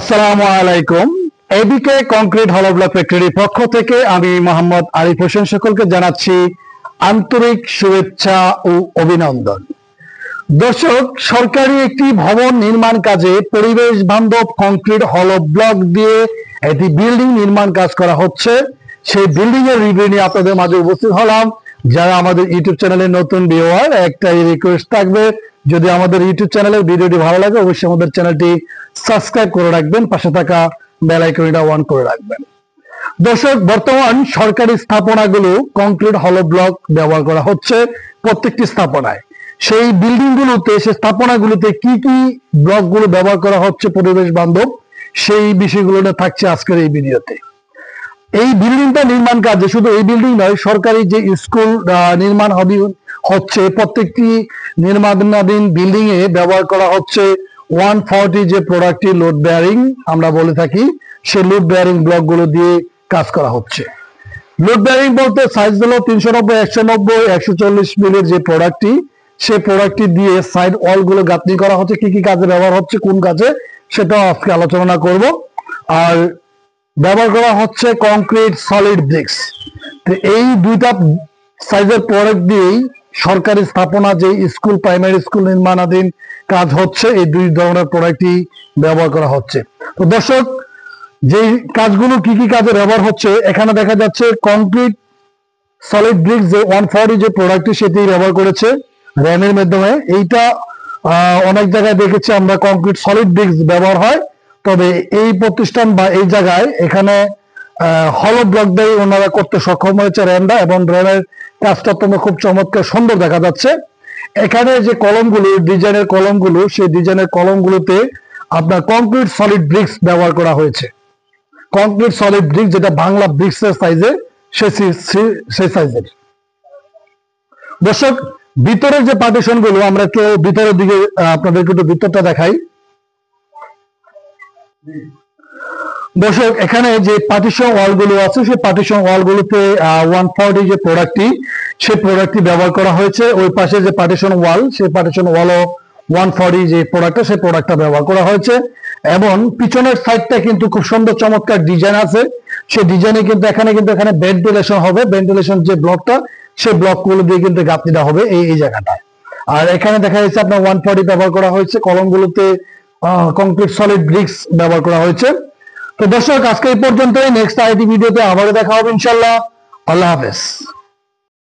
আসসালামু আলাইকুম। এবিকে কংক্রিট হলো ব্লক ফ্যাক্টরির পক্ষ থেকে আমি মোহাম্মদ আরিফ হোসেন সকলকে জানাচ্ছি আন্তরিক শুভেচ্ছা ও অভিনন্দন। দর্শক, সরকারি একটি ভবন নির্মাণ কাজে পরিবেশ বান্ধব কংক্রিট হলো ব্লক দিয়ে একটি বিল্ডিং নির্মাণ কাজ করা হচ্ছে। সেই বিল্ডিং এর রিভিউ নিয়ে আপনাদের মাঝে উপস্থিত হলাম। যারা আমাদের ইউটিউব চ্যানেলে নতুন ভিউয়ার, একটাই রিকোয়েস্ট থাকবে, যদি আমাদের ইউটিউব চ্যানেলের ভিডিওটি ভালো লাগে অবশ্যই আমাদের চ্যানেলটি সাবস্ক্রাইব করে রাখবেন, পাশে থাকা বেল আইকনটা অন করে রাখবেন। দর্শক, বর্তমান সরকারি স্থাপনাগুলো কংক্রিট হলো ব্লক ব্যবহার করা হচ্ছে প্রত্যেকটি স্থাপনায়। সেই বিল্ডিং গুলোতে, সেই স্থাপনাগুলোতে কি কি ব্লকগুলো ব্যবহার করা হচ্ছে পরিবেশ বান্ধব, সেই বিষয়গুলো নিয়ে থাকছে আজকের এই ভিডিওতে। এই বিল্ডিংটা নির্মাণ কাজে শুধু এই বিল্ডিং নয়, সরকারি যে স্কুল নির্মাণ হচ্ছে প্রত্যেকটি নির্মাণাধীন বিল্ডিং এ ব্যবহার করা হচ্ছে 140 যে প্রোডাক্টটি লোড বেয়ারিং আমরা বলে থাকি, সেই লোড বেয়ারিং ব্লক গুলো দিয়ে কাজ করা হচ্ছে। লোড বেয়ারিং বলতে সাইজ হলো 390, 190, 140 মিলির যে প্রোডাক্টটি, সেই প্রোডাক্টটি দিয়ে সাইড ওয়াল গুলো গাঁথনি করা হচ্ছে। কি কি কাজে ব্যবহার হচ্ছে, কোন কাজে, সেটাও আজকে আলোচনা করব। আর ব্যবহার করা হচ্ছে কংক্রিট সলিড ব্রিক্স। তো এই দুইটা সাইজের প্রোডাক্ট দিয়েই সরকারি স্থাপনা, যে স্কুল, প্রাইমারি স্কুল নির্মাণাধীন কাজ হচ্ছে, এই দুই ধরনের প্রোডাক্টই ব্যবহার করা হচ্ছে। তো দর্শক, যে কাজগুলো কি কি কাজে ব্যবহার হচ্ছে, এখানে দেখা যাচ্ছে কংক্রিট সলিড ব্রিক্স যে 140 যে প্রোডাক্টটি, সেটি ব্যবহার করেছে র্যামের মাধ্যমে। এইটা অনেক জায়গায় দেখেছি আমরা কংক্রিট সলিড ব্রিক্স ব্যবহার হয়, তবে এই প্রতিষ্ঠান বা এই জায়গায় এখানে হলো ব্লক দিয়ে ওনারা করতে সক্ষম হয়েছে র্যামটা, এবং র্যামের কাজটা তোমরা খুব চমৎকার সুন্দর দেখা যাচ্ছে। এখানে যে কলমগুলো, ডিজাইনের কলমগুলো, সেই ডিজাইনের কলমগুলোতে আপনার কংক্রিট সলিড ব্রিক্স ব্যবহার করা হয়েছে। কংক্রিট সলিড ব্রিক্স যেটা বাংলা ব্রিক্সের সাইজে, সেই সাইজের। দর্শক, ভিতরের যে পার্টিশন গুলো, আমরা একটু ভিতরের দিকে আপনাদেরকে একটু ভিতরটা দেখাই। দর্শক, এখানে যে পার্টিশন ওয়াল গুলো আছে, সেই পার্টিশন ওয়াল গুলোতে 140 যে প্রোডাক্টটি, সেই প্রোডাক্টটি ব্যবহার করা হয়েছে। ওই পাশে যে পার্টিশন ওয়াল, সেই পার্টিশন ওয়ালও 140 যে প্রোডাক্টটা, সেই প্রোডাক্টটা ব্যবহার করা হয়েছে। এবং পিছনের সাইডটা কিন্তু খুব সুন্দর চমৎকার ডিজাইন আছে। সেই ডিজাইনে কিন্তু এখানে ভেন্টিলেশন হবে। ভেন্টিলেশন যে ব্লকটা, সেই ব্লকগুলো দিয়ে কিন্তু গাঁথনিটা হবে এই জায়গাটায়। আর এখানে দেখা যাচ্ছে আপনার 140 ব্যবহার করা হয়েছে। কলমগুলোতে কংক্রিট সলিড ব্রিক্স ব্যবহার করা হয়েছে। তো দর্শক, আজকে এই পর্যন্তই। নেক্সট আইটি ভিডিওতে আবারও দেখা হবে ইনশাল্লাহ। আল্লাহ হাফেজ।